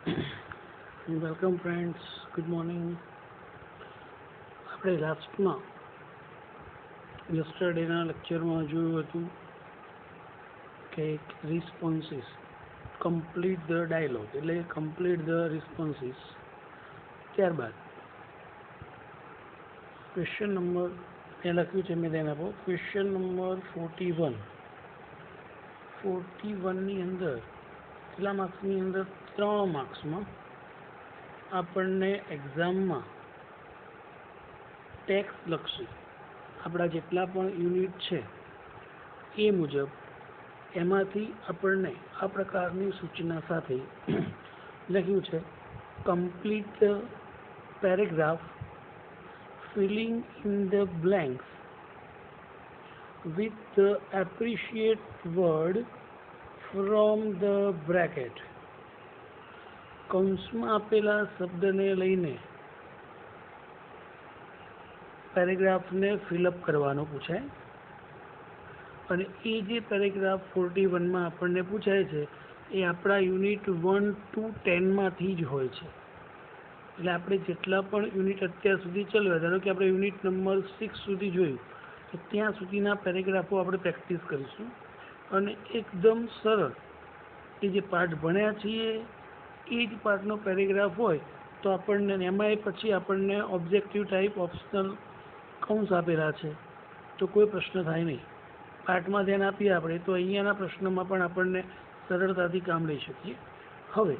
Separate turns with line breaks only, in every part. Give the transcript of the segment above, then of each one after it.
Welcome friends, good morning. આપણે લાસ્ટમાં યસ્ટરડેના લેક્ચરમાં જોયું હતું કે રિસ્પોન્સીસ કમ્પ્લીટ ધ ડાયલોગ એટલે કમ્પ્લીટ ધ રિસ્પોન્સીસ. ત્યારબાદ ક્વેશ્ચન નંબર ત્યાં લખ્યું છે, મેં ધ્યાન આપો. ક્વેશ્ચન નંબર 41ની અંદર કેટલા માર્ક્સની અંદર? 3 માર્ક્સમાં આપણને એક્ઝામમાં ટેક્સ લક્ષી આપણા જેટલા પણ યુનિટ છે એ મુજબ એમાંથી આપણને આ પ્રકારની સૂચના સાથે લખ્યું છે, complete the paragraph filling in the blanks with the appropriate word from the bracket. કૌંસમાં આપેલા શબ્દને લઈને પેરેગ્રાફને ફિલઅપ કરવાનો પૂછાય, અને એ જે પેરેગ્રાફ 41માં આપણને પૂછાય છે એ આપણા યુનિટ 1 to 10માંથી જ હોય છે. એટલે આપણે જેટલા પણ યુનિટ અત્યાર સુધી ચાલ્યા, ધારો કે આપણે યુનિટ નંબર 6 સુધી જોયું, તો ત્યાં સુધીના પેરેગ્રાફો આપણે પ્રેક્ટિસ કરીશું. અને એકદમ સરળ એ જે પાઠ ભણ્યા છીએ એ જ પાઠનો પેરેગ્રાફ હોય તો આપણને એમાંય પછી આપણને ઓબ્જેક્ટિવ ટાઈપ ઓપ્શનલ કૌંસ આપેલા છે તો કોઈ પ્રશ્ન થાય નહીં. પાઠમાં ધ્યાન આપીએ આપણે તો અહીંયાના પ્રશ્નમાં પણ આપણને સરળતાથી કામ લઈ શકીએ. હવે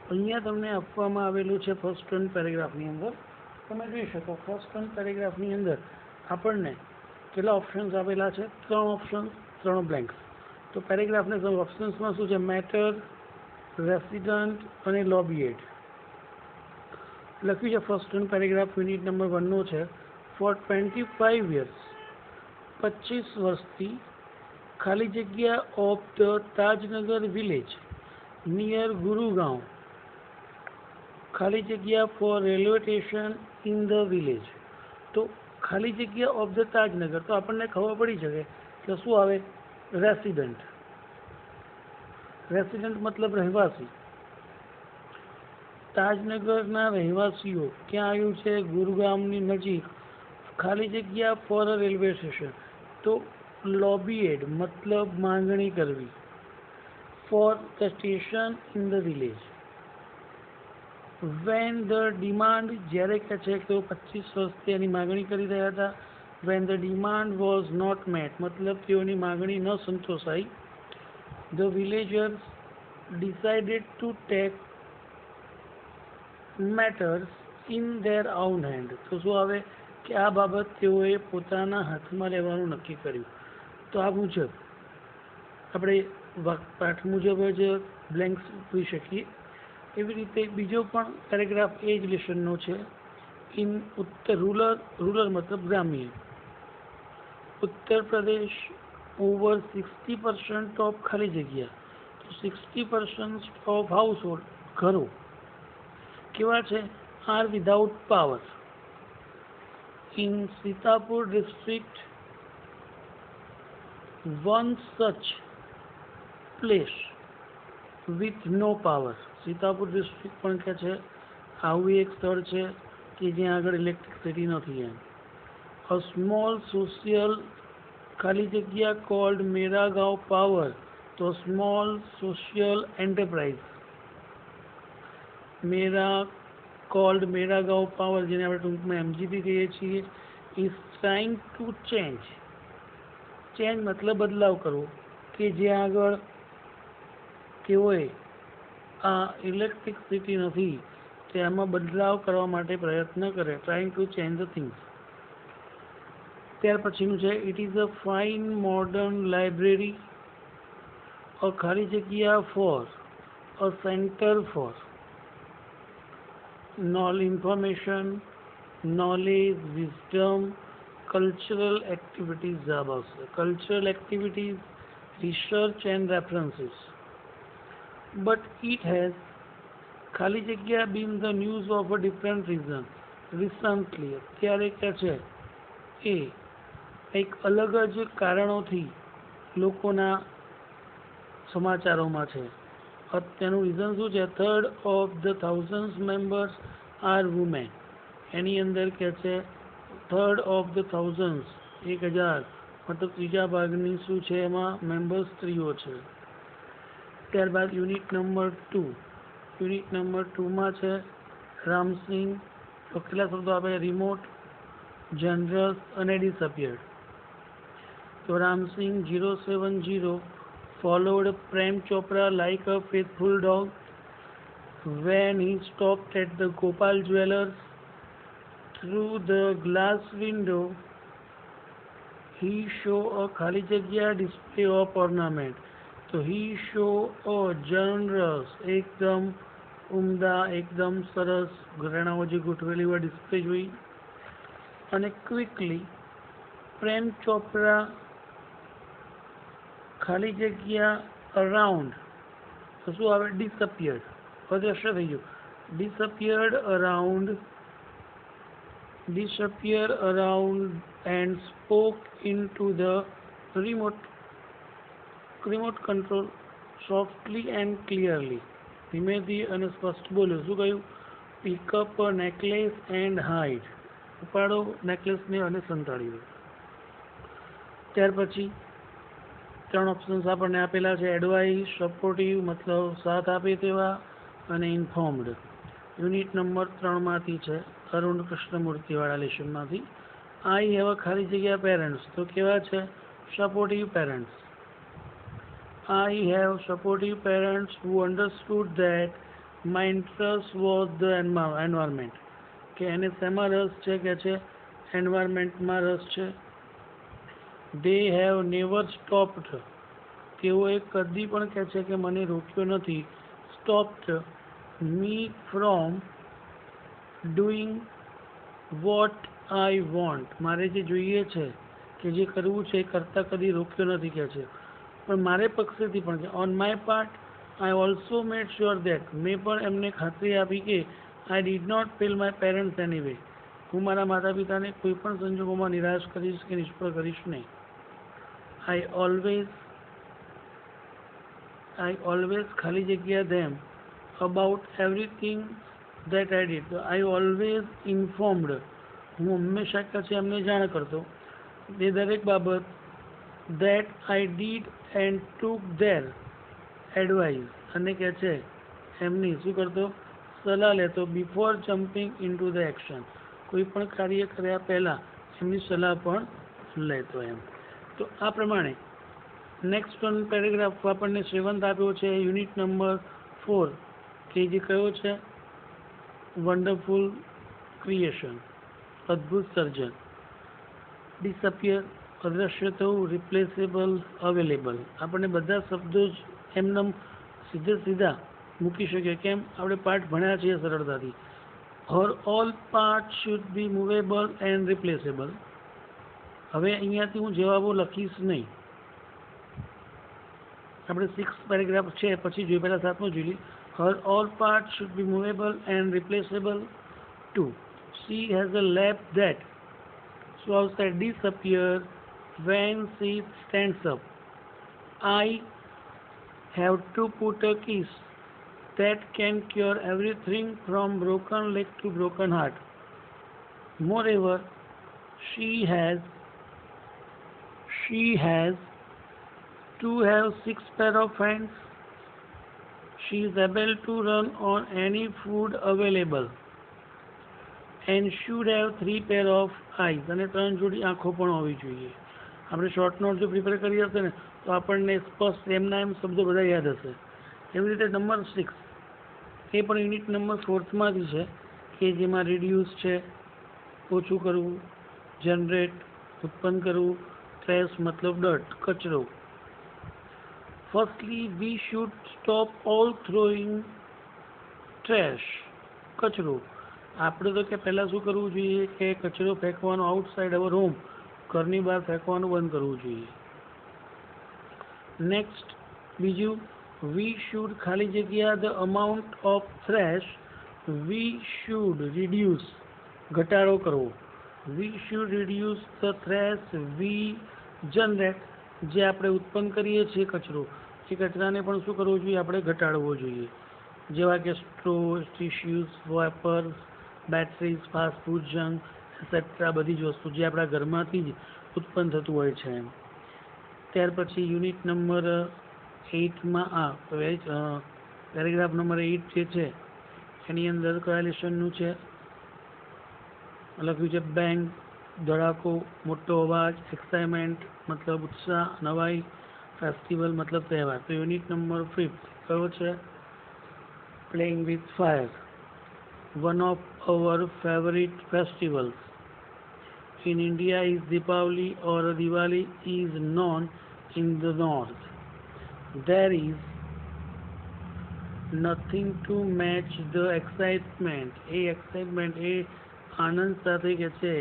અહીંયા તમને આપવામાં આવેલું છે ફર્સ્ટ 1 પેરેગ્રાફની અંદર. તમે જોઈ શકો ફર્સ્ટ 1 પેરેગ્રાફની અંદર આપણને કેટલા ઓપ્શન્સ આપેલા છે? 3 ઓપ્શન્સ, 3 બ્લેન્ક્સ. તો પેરેગ્રાફને ઓપ્શન્સમાં શું છે? મેટર, રેસિડન્ટ અને લોબિએટ લખ્યું છે. ફર્સ્ટ 1 પેરેગ્રાફ યુનિટ નંબર 1નો છે. ફોર 25 years 25 વર્ષથી ખાલી જગ્યા of the Tajnagar village near Gurgaon ખાલી જગ્યા for railway station in the village. તો ખાલી જગ્યા ઓફ ધ તાજનગર, તો આપણને ખબર પડી શકે કે શું આવે? રેસિડન્ટ. રેસિડન્ટ મતલબ રહેવાસી. તાજનગરના રહેવાસીઓ ક્યાં આવ્યું છે? ગુરુગામની નજીક. ખાલી જગ્યા ફોર અ રેલવે સ્ટેશન, તો લોબિએડ મતલબ માંગણી કરવી. For the station in the village. Van the demand, જ્યારે કહે છે કે 25 વર્ષથી એની માગણી કરી રહ્યા હતા. When the demand was not met મતલબ તેઓની માગણી ન સંતોષાઈ. The villagers decided to take matters in their own hand. તો શું આવે કે આ બાબત તેઓએ પોતાના હાથમાં લેવાનું નક્કી કર્યું. તો આ મુજબ આપણે પાઠ મુજબ જ બ્લેન્ક્સ પૂરી શકીએ. એવી રીતે બીજો પણ પેરેગ્રાફ એ જ લેશનનો છે. ઇન ઉત્તર રૂરલ મતલબ ગ્રામ્ય. ઉત્તર પ્રદેશ ઓવર 60% ઓફ ખાલી જગ્યા, તો 60% ઓફ હાઉસ હોલ્ડ ઘરો કેવા છે? Are without power. In Sitapur district one such place with no power. Sitapur district પણ કહે છે આવું એક સ્થળ છે કે જ્યાં આગળ ઇલેક્ટ્રિસિટી નથી. એમ. અ સ્મોલ સોશિયલ ખાલી જગ્યા કોલ્ડ મેરા ગાંવ પાવર, તો સ્મોલ સોશિયલ એન્ટરપ્રાઇઝ. મેરા ગાંવ પાવર, જેને આપણે ટૂંકમાં MGP કહીએ છીએ, is trying to change. Change મતલબ બદલાવ કરવો, કે જ્યાં આગળ તેઓએ આ ઇલેક્ટ્રિસિટી નથી તેમાં બદલાવ કરવા માટે પ્રયત્ન કરે. Trying to change the things. ત્યાર પછીનું છે, it is a fine modern library. A ખાલી જગ્યા for a centre for information, knowledge, wisdom, cultural activities જવાબ આવશે. Cultural activities, research and references. But it has ખાલી જગ્યા been the news of a different reason recently. અત્યારે કે છે એ એક અલગ જ કારણોથી લોકોના સમાચારોમાં છે. તેનું રીઝન શું છે? 1/3 of the 1000 members are women. એની અંદર કે છે 1/3 ઓફ ધ 1000, 1000 મતલબ ત્રીજા ભાગની શું છે એમાં મેમ્બર્સ સ્ત્રીઓ છે. ત્યારબાદ યુનિટ નંબર 2. યુનિટ નંબર 2માં છે રામસિંગ. તો કેટલા શબ્દો આપે? રિમોટ, જનરસ અને ડિસઅપિયર્ડ. તો Ram Singh 070 followed Prem Chopra like a faithful dog. When he stopped at the Gopal Jewellers, through the glass window, he saw a ખાલી જગ્યા display of ornament. તો he saw a generous, એકદમ ઉમદા, એકદમ સરસ ઘરેણાઓ જે ગોઠવેલી હોય ડિસ્પ્લે જોઈ. અને ક્વિકલી પ્રેમ ચોપરા ખાલી જગ્યા અરાઉન્ડ, તો શું આવે? ડિસઅપિયર્ડ, અદ્રશ્ય થઈ ગયું. Disappeared around and spoke into the remote control softly and clearly. ધીમેથી અને સ્પષ્ટ બોલ્યો. શું કહ્યું? Pick up a necklace and hide. ઉપાડો નેકલેસને અને સંતાડી દો. ત્યાર પછી 3 ઓપ્શન્સ આપણને આપેલા છે. એડવાઇસ, સપોર્ટિવ મતલબ સાથ આપે તેવા, અને ઇન્ફોર્મ્ડ. યુનિટ નંબર 3માંથી છે, અરુણ કૃષ્ણમૂર્તિવાળા લેશનમાંથી. આઈ હેવ અ ખાલી જગ્યા પેરેન્ટ્સ. તો કેવા છે? Supportive parents. I have supportive parents who understood that my interest was the environment. કે એને શેમાં રસ છે? કે છે એન્વાયરમેન્ટમાં રસ છે. They have never stopped. તેઓએ કદી પણ કહે છે કે મને રોક્યો નથી. Stopped me from doing what I want. મારે જે જોઈએ છે કે જે કરવું છે એ કરતાં કદી રોક્યો નથી કે છે. પણ મારે પક્ષેથી પણ છે. On my part I also made sure that. મેં પણ એમને ખાતરી આપી કે I did not fail my parents anyway. હું મારા માતા પિતાને કોઈ પણ સંજોગોમાં નિરાશ કરીશ કે નિષ્ફળ કરીશ નહીં. આઈ ઓલવેઝ ખાલી જગ્યા them about everything that I did. તો આઈ ઓલવેઝ ઇન્ફોર્મ્ડ. હું હંમેશા કે છે એમને જાણ કરતો એ દરેક બાબત that I did and took their advice. અને કે છે એમની શું કરતો? સલાહ લેતો. Before jumping into the action. કોઈ પણ કાર્ય કર્યા પહેલાં એમની સલાહ પણ લેતો એમ. તો આ પ્રમાણે નેક્સ્ટ વન પેરેગ્રાફ આપણને 7th આપ્યો છે, યુનિટ નંબર 4, કે જે કયો છે? વન્ડરફુલ ક્રિએશન, અદ્ભુત સર્જન. ડિસઅપિયર, અદ્રશ્ય થવું. રિપ્લેસેબલ, અવેલેબલ. આપણને બધા શબ્દો જ એમનેમ સીધા મૂકી શકીએ. કેમ? આપણે પાઠ ભણ્યા છીએ સરળતાથી. Her all part should be movable and replaceable. હવે અહીંયાથી હું જવાબો લખીશ નહીં. આપણે 6th પેરેગ્રાફ છે પછી જોઈએ. પહેલાં 7મો જોઈ લઈએ. Her all part should be movable and replaceable. 2. She has a lap that, so outside, disappear when she stands up. I have to put a kiss that can cure everything from broken leg to broken heart. Moreover, she has to have 6 pair of hands. She is able to run on any food available and should have 3 pair of eyes. અને 3 જોડી આંખો પણ હોવી જોઈએ. આપણે short note જો prepare કરી હશે ને તો આપણને સ્પષ્ટ એમના એમ શબ્દો બધા યાદ હશે. એવી રીતે નંબર 6 એ પણ યુનિટ નંબર 4માંથી છે, કે જેમાં રિડ્યુસ છે, ઓછું કરવું, જનરેટ ઉત્પન્ન કરવું, ટ્રેશ મતલબ ડર્ટ કચરો. Firstly we should stop all throwing trash કચરો. આપણે તો કે પહેલાં શું કરવું જોઈએ? કે કચરો ફેંકવાનું આઉટસાઇડ અવર હોમ, ઘરની બહાર ફેંકવાનું બંધ કરવું જોઈએ. નેક્સ્ટ બીજું, વી શુડ ખાલી જગ્યા the amount of trash. We should reduce ઘટાડો કરવો. We should reduce the trash we generate, જે આપણે ઉત્પન્ન કરીએ છીએ કચરો. એ કચરાને પણ શું કરવું જોઈએ? આપણે ઘટાડવો જોઈએ. જેવા કે straw, tissues, vapours, batteries, fast food, junk etcetera, બધી જ વસ્તુ જે આપણા ઘરમાંથી જ ઉત્પન્ન થતું હોય છે. ત્યાર પછી યુનિટ નંબર 8માં પેરેગ્રાફ નંબર 8 જે છે એની અંદર કયા લેશનનું છે? લખ્યું છે બેંગ, ધડાકો, મોટો અવાજ, એક્સાઇટમેન્ટ મતલબ ઉત્સાહ, નવાઈ, ફેસ્ટિવલ મતલબ તહેવાર. તો યુનિટ નંબર 5 કયો છે? Playing with fire. One of our favourite festivals in India is Deepavali or Diwali is known in the north. There is nothing to match the excitement. એ એક્સાઇટમેન્ટ એ આનંદ સાથે કે છે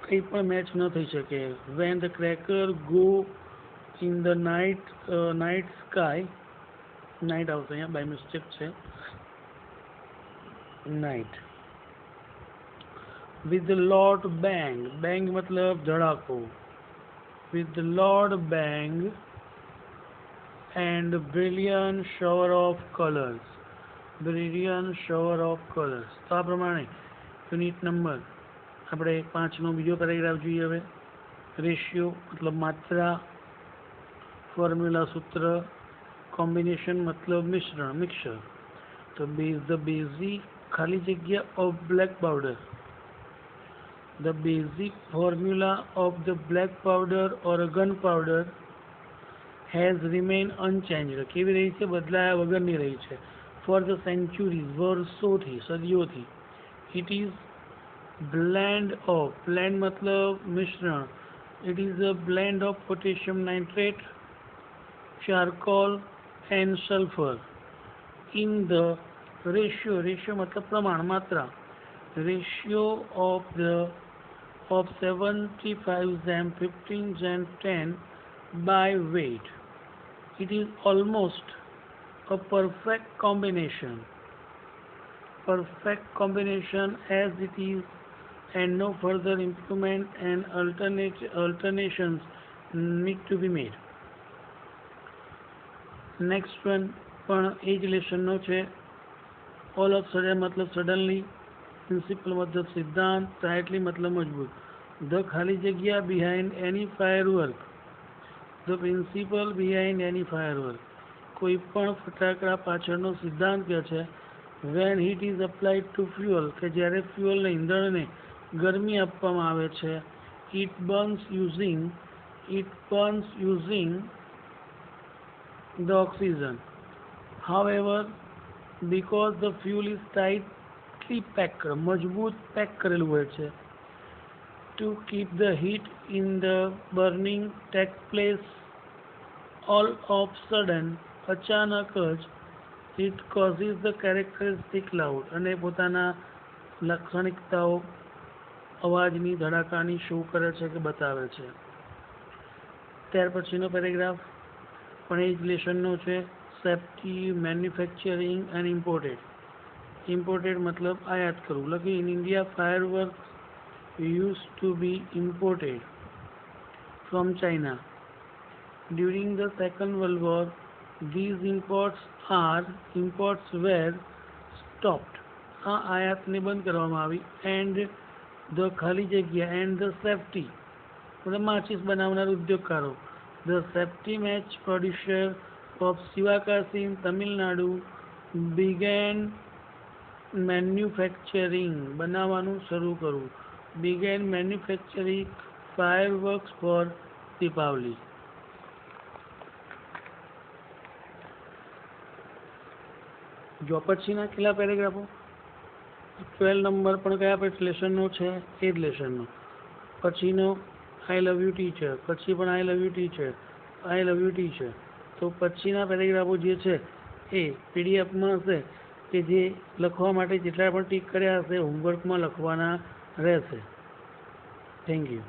કંઈ પણ મેચ ન થઈ શકે. When the cracker go in the night sky, night આવશે અહીંયા બાય મિસ્ટેક છે, night. with the loud bang, bang मतलब धड़ाको, with the loud bang and brilliant shower of colors, brilliant shower of colors. તો આ પ્રમાણે યુનિટ નંબર આપણે 5નો બીજો paragraph જોઈએ. હવે રેશિયો मतलब માત્રા, ફોર્મ્યુલા સૂત્ર, કોમ્બિનેશન मतलब મિશ્રણ, મિક્સર. તો the basic ખાલી જગ્યા of black powder, the basic formula of the black powder or gunpowder has remained unchanged. કેવી રહી છે? બદલાયા વગરની રહી છે. for the centuries, વર્ષોથી, સદીઓથી. it is blend of, blend मतलब મિશ્રણ, it is a blend of potassium nitrate, charcoal and sulfur in the ratio मतलब પ્રમાણ, માત્રા, ratio of 75:15:10 by weight. It is almost a perfect combination as it is, and no further improvement and alternations need to be made. Next one પણ એ જ લેશનનો છે. all of sudden मतलब suddenly, principle मतलब સિદ્ધાંત, tightly मतलब મજબૂત. The ખાલી જગ્યા behind any firework, the principle behind any firework. કોઈ પણ ફટાકડા પાછળનો સિદ્ધાંત કે છે. When heat is applied to fuel, કે જ્યારે ફ્યુઅલને ઇંધણને ગરમી આપવામાં આવે છે. It burns using the oxygen. However, because the fuel is tightly packed, મજબૂત પેક કરેલું હોય છે. to keep the heat in the burning take place all of sudden, અચાનક જ, it causes the characteristic loud, અને પોતાના લાક્ષણિકતાઓ અવાજની, ધડાકાની શો કરે છે કે બતાવે છે. ત્યાર પછીનો પેરેગ્રાફ પણ એ જ લેશનનો છે. સેફ્ટી, મેન્યુફેક્ચરિંગ એન્ડ ઇમ્પોર્ટેડ मतलब આયાત કરવું. લખી in India fireworks used to be imported from China. During the Second World War, these imports were stopped. આ આયાતને બંધ કરવામાં આવી. and the ખાલી જગ્યા and the safety मतलब માચીસ બનાવનાર ઉદ્યોગકારો, the safety match producer of Sivakasi in Tamil Nadu began manufacturing બનાવવાનું શરૂ કરવું. began manufacturing fireworks for Deepavali. જો પછીના કેટલા પેરેગ્રાફો? 12 નંબર પણ કયા લેશનનો છે? એ જ લેશનનો. પછીનો આઈ લવ યુ ટીચર, પછી પણ I love you teacher, I love you teacher. તો પછીના પેરેગ્રાફો જે છે એ પીડીએફમાં હશે, કે જે લખવા માટે જેટલા પણ ટીક કર્યા હશે હોમવર્કમાં લખવાના રહેશે. Thank you.